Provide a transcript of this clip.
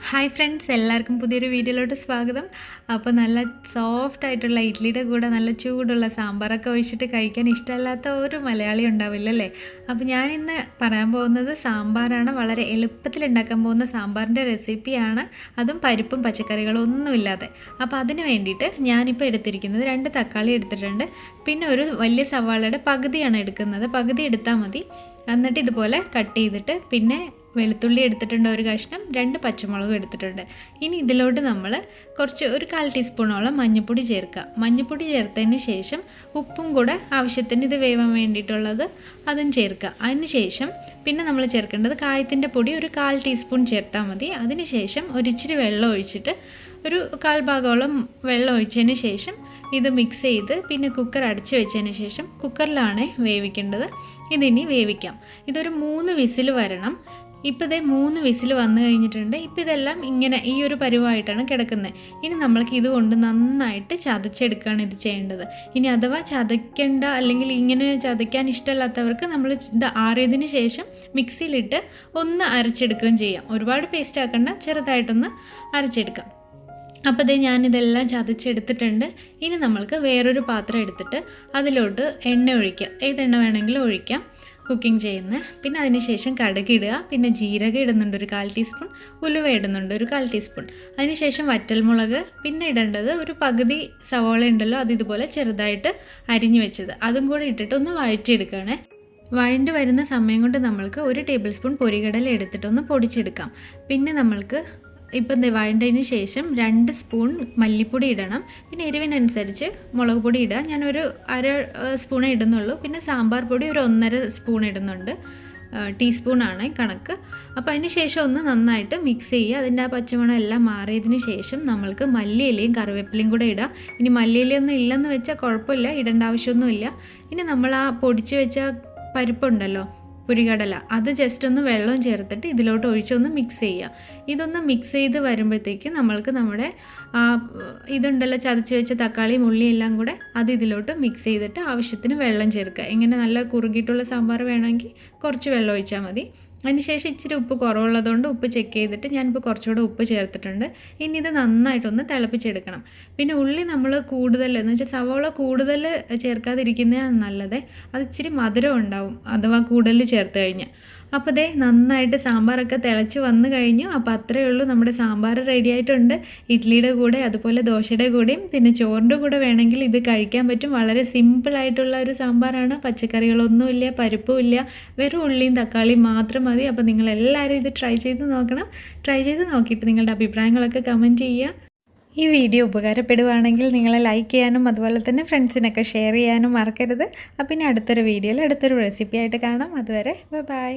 Hi friends, എല്ലാവർക്കും പുതിയൊരു വീഡിയോയിലോട്ട് സ്വാഗതം. അപ്പോൾ നല്ല സോഫ്റ്റ് ആയിട്ടുള്ള ഇഡ്ലിയുടെ കൂടെ നല്ല ചൂടുള്ള സാമ്പാറൊക്കെ ഒഴിച്ചിട്ട് കഴിക്കാൻ ഇഷ്ടമല്ലാത്ത ഒരു മലയാളി ഉണ്ടാവില്ലല്ലേ. അപ്പോൾ ഞാനിന്ന് പറയാൻ പോകുന്നത് സാമ്പാറാണ്. വളരെ എളുപ്പത്തിൽ ഉണ്ടാക്കാൻ പോകുന്ന സാമ്പാറിൻ്റെ റെസിപ്പിയാണ്, അതും പരിപ്പും പച്ചക്കറികളും ഒന്നുമില്ലാതെ. അപ്പോൾ അതിന് വേണ്ടിയിട്ട് ഞാനിപ്പോൾ എടുത്തിരിക്കുന്നത് 2 തക്കാളി എടുത്തിട്ടുണ്ട്. പിന്നെ ഒരു വലിയ സവാളയുടെ പകുതിയാണ് എടുക്കുന്നത്. പകുതി എടുത്താൽ മതി. എന്നിട്ട് ഇതുപോലെ കട്ട് ചെയ്തിട്ട് പിന്നെ വെളുത്തുള്ളി എടുത്തിട്ടുണ്ട്, ഒരു കഷ്ണം, 2 പച്ചമുളകും എടുത്തിട്ടുണ്ട്. ഇനി ഇതിലോട്ട് നമ്മൾ ഒരു 1/4 ടീസ്പൂണോളം മഞ്ഞൾപ്പൊടി ചേർക്കുക. മഞ്ഞൾപ്പൊടി ചേർത്തതിന് ശേഷം ഉപ്പും കൂടെ ആവശ്യത്തിന് ഇത് വേവാൻ വേണ്ടിയിട്ടുള്ളത് അതും ചേർക്കുക. അതിന് ശേഷം പിന്നെ നമ്മൾ ചേർക്കേണ്ടത് കായത്തിൻ്റെ പൊടി ഒരു 1/4 ടീസ്പൂൺ ചേർത്താൽ മതി. അതിന് ശേഷം ഒരിച്ചിരി വെള്ളം ഒഴിച്ചിട്ട് ഒരു 1/4 ഭാഗത്തോളം വെള്ളം ഒഴിച്ചതിന് ശേഷം ഇത് മിക്സ് ചെയ്ത് പിന്നെ കുക്കർ അടച്ച് വെച്ചതിന് ശേഷം കുക്കറിലാണ് വേവിക്കേണ്ടത്. ഇതിനി വേവിക്കാം. ഇതൊരു 3 വിസിൽ വരണം. ഇപ്പോൾ ഇതേ 3 വിസിൽ വന്നു കഴിഞ്ഞിട്ടുണ്ട്. ഇപ്പോൾ ഇതെല്ലാം ഇങ്ങനെ ഈ ഒരു പരുവായിട്ടാണ് കിടക്കുന്നത്. ഇനി നമ്മൾക്ക് ഇതുകൊണ്ട് നന്നായിട്ട് ചതച്ചെടുക്കുകയാണ് ഇത് ചെയ്യേണ്ടത്. ഇനി അഥവാ ചതയ്ക്കേണ്ട അല്ലെങ്കിൽ ഇങ്ങനെ ചതയ്ക്കാൻ ഇഷ്ടമല്ലാത്തവർക്ക് നമ്മൾ ഇത് ആറിയതിന് ശേഷം മിക്സിയിലിട്ട് ഒന്ന് അരച്ചെടുക്കുകയും ചെയ്യാം. ഒരുപാട് പേസ്റ്റ് ആക്കണ്ട, ചെറുതായിട്ടൊന്ന് അരച്ചെടുക്കാം. അപ്പോൾ ഇതേ ഞാനിതെല്ലാം ചതച്ചെടുത്തിട്ടുണ്ട്. ഇനി നമ്മൾക്ക് വേറൊരു പാത്രം എടുത്തിട്ട് അതിലോട്ട് എണ്ണ ഒഴിക്കാം. ഏതെണ്ണ വേണമെങ്കിലും ഒഴിക്കാം കുക്കിംഗ് ചെയ്യുന്ന. പിന്നെ അതിന് ശേഷം കടുക് ഇടുക, പിന്നെ ജീരകം ഇടുന്നുണ്ട് ഒരു 1/4 ടീസ്പൂൺ, ഉലുവ ഇടുന്നുണ്ട് ഒരു 1/4 ടീസ്പൂൺ. അതിനുശേഷം വറ്റൽമുളക്, പിന്നെ ഇടേണ്ടത് ഒരു പകുതി സവോള ഉണ്ടല്ലോ, അത് ഇതുപോലെ ചെറുതായിട്ട് അരിഞ്ഞു വെച്ചത്, അതും കൂടെ ഇട്ടിട്ട് ഒന്ന് വഴറ്റിയെടുക്കുകയാണ്. വഴണ്ട് വരുന്ന സമയം കൊണ്ട് നമ്മൾക്ക് 1 ടേബിൾ സ്പൂൺ പൊരികടല എടുത്തിട്ടൊന്ന് പൊടിച്ചെടുക്കാം. പിന്നെ നമ്മൾക്ക് ഇപ്പം വഴണ്ടതിന് ശേഷം 2 സ്പൂൺ മല്ലിപ്പൊടി ഇടണം. പിന്നെ എരിവിനനുസരിച്ച് മുളക് പൊടി ഇടുക. ഞാനൊരു 1/2 സ്പൂണേ ഇടുന്നുള്ളൂ. പിന്നെ സാമ്പാർ പൊടി ഒരു 1.5 സ്പൂൺ ഇടുന്നുണ്ട്. ടീസ്പൂണാണ് കണക്ക്. അപ്പോൾ അതിന് ശേഷം ഒന്ന് നന്നായിട്ട് മിക്സ് ചെയ്യുക. അതിൻ്റെ ആ പച്ചമണം എല്ലാം മാറിയതിന് ശേഷം നമ്മൾക്ക് മല്ലിയിലയും കറിവേപ്പിലയും കൂടെ ഇടാം. ഇനി മല്ലിയിലയൊന്നും ഇല്ലെന്ന് വെച്ചാൽ കുഴപ്പമില്ല, ഇടേണ്ട ആവശ്യമൊന്നുമില്ല. ഇനി നമ്മൾ ആ പൊടിച്ച് വെച്ച പരിപ്പുണ്ടല്ലോ, പൊരികടല, അത് ജസ്റ്റ് ഒന്ന് വെള്ളം ചേർത്തിട്ട് ഇതിലോട്ട് ഒഴിച്ചൊന്ന് മിക്സ് ചെയ്യുക. ഇതൊന്ന് മിക്സ് ചെയ്ത് വരുമ്പോഴത്തേക്ക് നമ്മൾക്ക് നമ്മുടെ ഇതുണ്ടല്ലോ ചതച്ച് വെച്ച തക്കാളിയും ഉള്ളിയും എല്ലാം കൂടെ അത് ഇതിലോട്ട് മിക്സ് ചെയ്തിട്ട് ആവശ്യത്തിന് വെള്ളം ചേർക്കുക. ഇങ്ങനെ നല്ല കുറുകിയിട്ടുള്ള സാമ്പാർ വേണമെങ്കിൽ കുറച്ച് വെള്ളം ഒഴിച്ചാൽ മതി. അതിനുശേഷം ഇച്ചിരി ഉപ്പ് കുറവുള്ളതുകൊണ്ട് ഉപ്പ് ചെക്ക് ചെയ്തിട്ട് ഞാനിപ്പോൾ കുറച്ചുകൂടെ ഉപ്പ് ചേർത്തിട്ടുണ്ട്. ഇനി ഇത് നന്നായിട്ടൊന്ന് തിളപ്പിച്ചെടുക്കണം. പിന്നെ ഉള്ളി നമ്മൾ കൂടുതൽ എന്ന് വെച്ചാൽ സവോള കൂടുതൽ ചേർക്കാതിരിക്കുന്നതാണ് നല്ലത്. അത് ഇച്ചിരി മധുരം ഉണ്ടാവും അഥവാ കൂടുതൽ ചേർത്ത് കഴിഞ്ഞാൽ. അപ്പോൾ ദേ നന്നായിട്ട് സാമ്പാറൊക്കെ തിളച്ച് വന്നു കഴിഞ്ഞു. അപ്പോൾ അത്രയേ ഉള്ളൂ, നമ്മുടെ സാമ്പാർ റെഡി ആയിട്ടുണ്ട്. ഇഡ്ലിയുടെ കൂടെ അതുപോലെ ദോശയുടെ കൂടെയും പിന്നെ ചോറിൻ്റെ കൂടെ വേണമെങ്കിൽ ഇത് കഴിക്കാൻ പറ്റും. വളരെ സിമ്പിളായിട്ടുള്ള ഒരു സാമ്പാറാണ്. പച്ചക്കറികളൊന്നുമില്ല, പരിപ്പുമില്ല, വെറും ഉള്ളിയും തക്കാളിയും മാത്രം മതി. അപ്പോൾ നിങ്ങളെല്ലാവരും ഇത് ട്രൈ ചെയ്ത് നോക്കണം. ട്രൈ ചെയ്ത് നോക്കിയിട്ട് നിങ്ങളുടെ അഭിപ്രായങ്ങളൊക്കെ കമൻറ്റ് ചെയ്യുക. ഈ വീഡിയോ ഉപകാരപ്പെടുകയാണെങ്കിൽ നിങ്ങളെ ലൈക്ക് ചെയ്യാനും അതുപോലെ തന്നെ ഫ്രണ്ട്സിനൊക്കെ ഷെയർ ചെയ്യാനും മറക്കരുത്. അപ്പം ഇനി അടുത്തൊരു വീഡിയോയിൽ അടുത്തൊരു റെസിപ്പി ആയിട്ട് കാണാം. അതുവരെ ബൈ.